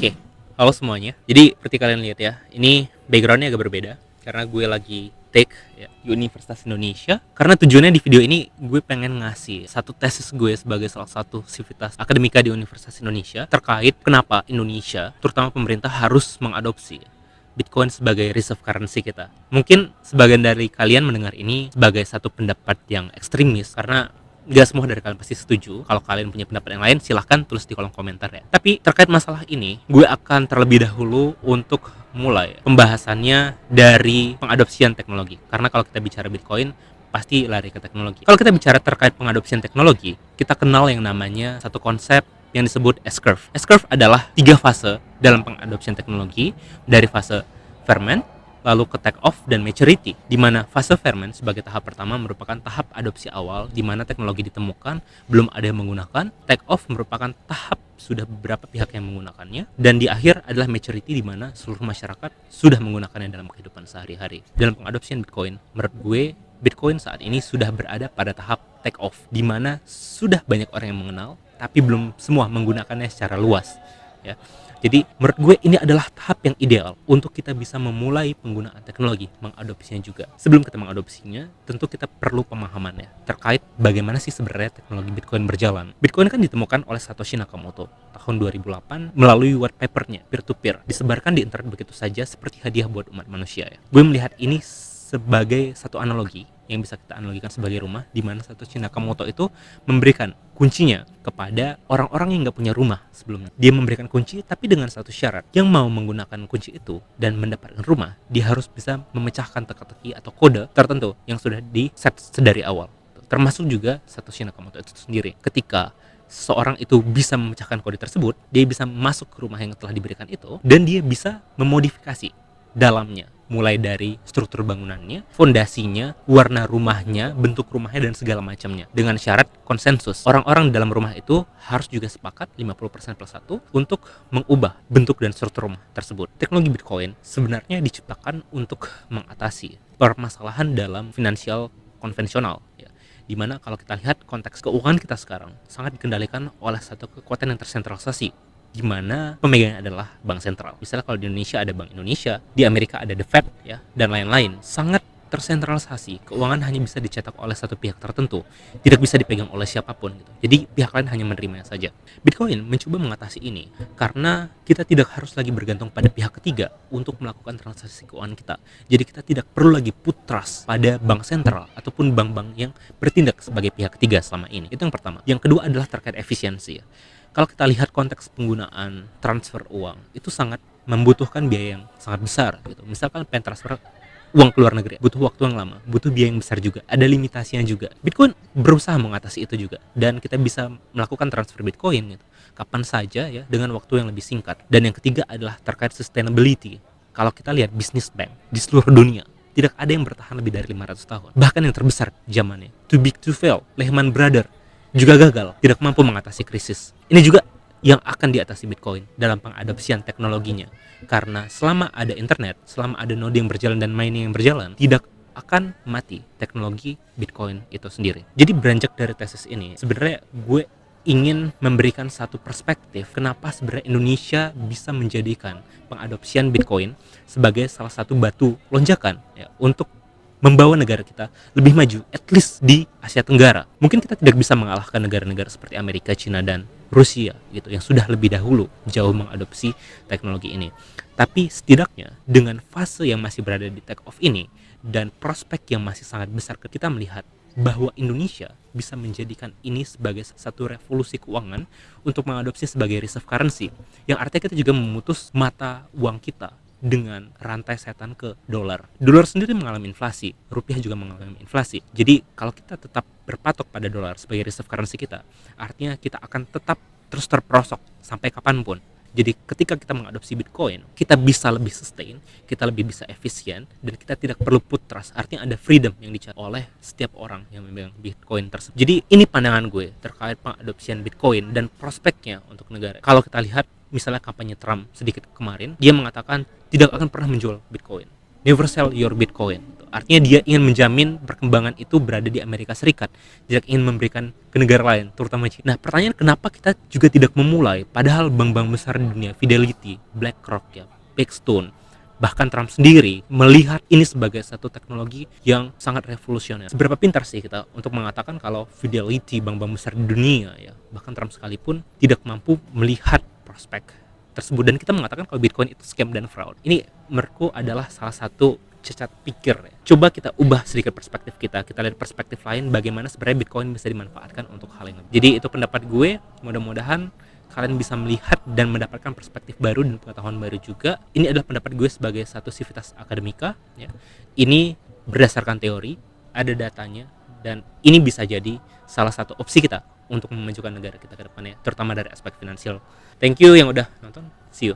Oke, halo semuanya. Jadi seperti kalian lihat ya, ini backgroundnya agak berbeda karena gue lagi take ya, di Universitas Indonesia. Karena tujuannya di video ini gue pengen ngasih satu tesis gue sebagai salah satu sivitas akademika di Universitas Indonesia terkait kenapa Indonesia, terutama pemerintah harus mengadopsi Bitcoin sebagai reserve currency kita. Mungkin sebagian dari kalian mendengar ini sebagai satu pendapat yang ekstremis karena nggak semua dari kalian pasti setuju. Kalau kalian punya pendapat yang lain, silahkan tulis di kolom komentar ya. Tapi terkait masalah ini, gue akan terlebih dahulu untuk mulai pembahasannya dari pengadopsian teknologi. Karena kalau kita bicara Bitcoin, pasti lari ke teknologi. Kalau kita bicara terkait pengadopsian teknologi, kita kenal yang namanya satu konsep yang disebut S-curve. S-curve adalah 3 fase dalam pengadopsian teknologi, dari fase ferment, lalu ke take off dan maturity, di mana fase ferment sebagai tahap pertama merupakan tahap adopsi awal di mana teknologi ditemukan, belum ada yang menggunakan. Take off merupakan tahap sudah beberapa pihak yang menggunakannya, dan di akhir adalah maturity di mana seluruh masyarakat sudah menggunakannya dalam kehidupan sehari-hari. Dalam pengadopsian Bitcoin, menurut gue Bitcoin saat ini sudah berada pada tahap take off, di mana sudah banyak orang yang mengenal, tapi belum semua menggunakannya secara luas ya. Jadi menurut gue ini adalah tahap yang ideal untuk kita bisa memulai penggunaan teknologi, mengadopsinya juga. Sebelum kita mengadopsinya, tentu kita perlu pemahaman ya terkait bagaimana sih sebenarnya teknologi Bitcoin berjalan. Bitcoin kan ditemukan oleh Satoshi Nakamoto tahun 2008 melalui white papernya peer-to-peer, disebarkan di internet begitu saja seperti hadiah buat umat manusia ya. Gue melihat ini sebagai satu analogi yang bisa kita analogikan sebagai rumah, di mana Satoshi Nakamoto itu memberikan kuncinya kepada orang-orang yang nggak punya rumah sebelumnya. Dia memberikan kunci, tapi dengan satu syarat: yang mau menggunakan kunci itu dan mendapatkan rumah, dia harus bisa memecahkan teka-teki atau kode tertentu yang sudah di set sedari awal. Termasuk juga Satoshi Nakamoto itu sendiri. Ketika seseorang itu bisa memecahkan kode tersebut, dia bisa masuk ke rumah yang telah diberikan itu, dan dia bisa memodifikasi dalamnya, mulai dari struktur bangunannya, fondasinya, warna rumahnya, bentuk rumahnya, dan segala macamnya, dengan syarat konsensus. Orang-orang di dalam rumah itu harus juga sepakat 50% plus 1 untuk mengubah bentuk dan struktur rumah tersebut. Teknologi Bitcoin sebenarnya diciptakan untuk mengatasi permasalahan dalam finansial konvensional ya. Dimana kalau kita lihat konteks keuangan kita sekarang sangat dikendalikan oleh satu kekuatan yang tersentralisasi, di mana pemegangnya adalah bank sentral. Misalnya kalau di Indonesia ada Bank Indonesia, di Amerika ada The Fed ya, dan lain-lain. Sangat tersentralisasi. Keuangan hanya bisa dicetak oleh satu pihak tertentu, tidak bisa dipegang oleh siapapun gitu. Jadi pihak lain hanya menerimanya saja. Bitcoin mencoba mengatasi ini karena kita tidak harus lagi bergantung pada pihak ketiga untuk melakukan transaksi keuangan kita. Jadi kita tidak perlu lagi put trust pada bank sentral ataupun bank-bank yang bertindak sebagai pihak ketiga selama ini. Itu yang pertama. Yang kedua adalah terkait efisiensi ya. Kalau kita lihat konteks penggunaan transfer uang, itu sangat membutuhkan biaya yang sangat besar gitu. Misalkan pengen transfer uang ke luar negeri, butuh waktu yang lama, butuh biaya yang besar juga, ada limitasinya juga. Bitcoin berusaha mengatasi itu juga, dan kita bisa melakukan transfer Bitcoin gitu kapan saja ya, dengan waktu yang lebih singkat. Dan yang ketiga adalah terkait sustainability. Kalau kita lihat bisnis bank di seluruh dunia, tidak ada yang bertahan lebih dari 500 tahun. Bahkan yang terbesar zamannya, too big to fail, Lehman Brothers, juga gagal, tidak mampu mengatasi krisis. Ini juga yang akan diatasi Bitcoin dalam pengadopsian teknologinya. Karena selama ada internet, selama ada node yang berjalan dan mining yang berjalan, tidak akan mati teknologi Bitcoin itu sendiri. Jadi beranjak dari tesis ini, sebenarnya gue ingin memberikan satu perspektif kenapa sebenarnya Indonesia bisa menjadikan pengadopsian Bitcoin sebagai salah satu batu lonjakan ya, untuk membawa negara kita lebih maju, at least di Asia Tenggara. Mungkin kita tidak bisa mengalahkan negara-negara seperti Amerika, China, dan Rusia gitu, yang sudah lebih dahulu jauh mengadopsi teknologi ini. Tapi setidaknya dengan fase yang masih berada di take off ini, dan prospek yang masih sangat besar, kita melihat bahwa Indonesia bisa menjadikan ini sebagai satu revolusi keuangan untuk mengadopsi sebagai reserve currency, yang artinya kita juga memutus mata uang kita dengan rantai setan ke dolar. Dolar sendiri mengalami inflasi, rupiah juga mengalami inflasi. Jadi kalau kita tetap berpatok pada dolar sebagai reserve currency kita, artinya kita akan tetap terus terperosok sampai kapanpun. Jadi ketika kita mengadopsi Bitcoin, kita bisa lebih sustain, kita lebih bisa efisien, dan kita tidak perlu put trust. Artinya ada freedom yang dicari oleh setiap orang yang memegang Bitcoin tersebut. Jadi ini pandangan gue terkait pengadopsian Bitcoin dan prospeknya untuk negara. Kalau kita lihat misalnya kampanye Trump sedikit kemarin, dia mengatakan tidak akan pernah menjual Bitcoin. never sell your Bitcoin. Artinya dia ingin menjamin perkembangan itu berada di Amerika Serikat, tidak ingin memberikan ke negara lain, terutama China. Nah, pertanyaan kenapa kita juga tidak memulai, padahal bank-bank besar di dunia, Fidelity, BlackRock, ya, Blackstone, bahkan Trump sendiri melihat ini sebagai satu teknologi yang sangat revolusioner. Seberapa pintar sih kita untuk mengatakan kalau Fidelity, bank-bank besar di dunia, ya, bahkan Trump sekalipun tidak mampu melihat prospek tersebut, dan kita mengatakan kalau Bitcoin itu scam dan fraud. Ini menurutku adalah salah satu cacat pikir, ya. Coba kita ubah sedikit perspektif kita lihat perspektif lain bagaimana sebenarnya Bitcoin bisa dimanfaatkan untuk hal yang lebih. Jadi itu pendapat gue, mudah-mudahan kalian bisa melihat dan mendapatkan perspektif baru dan pengetahuan baru juga. Ini adalah pendapat gue sebagai satu sivitas akademika, ya. Ini berdasarkan teori, ada datanya, dan ini bisa jadi salah satu opsi kita untuk memajukan negara kita ke depannya, terutama dari aspek finansial. Thank you yang udah nonton, see you.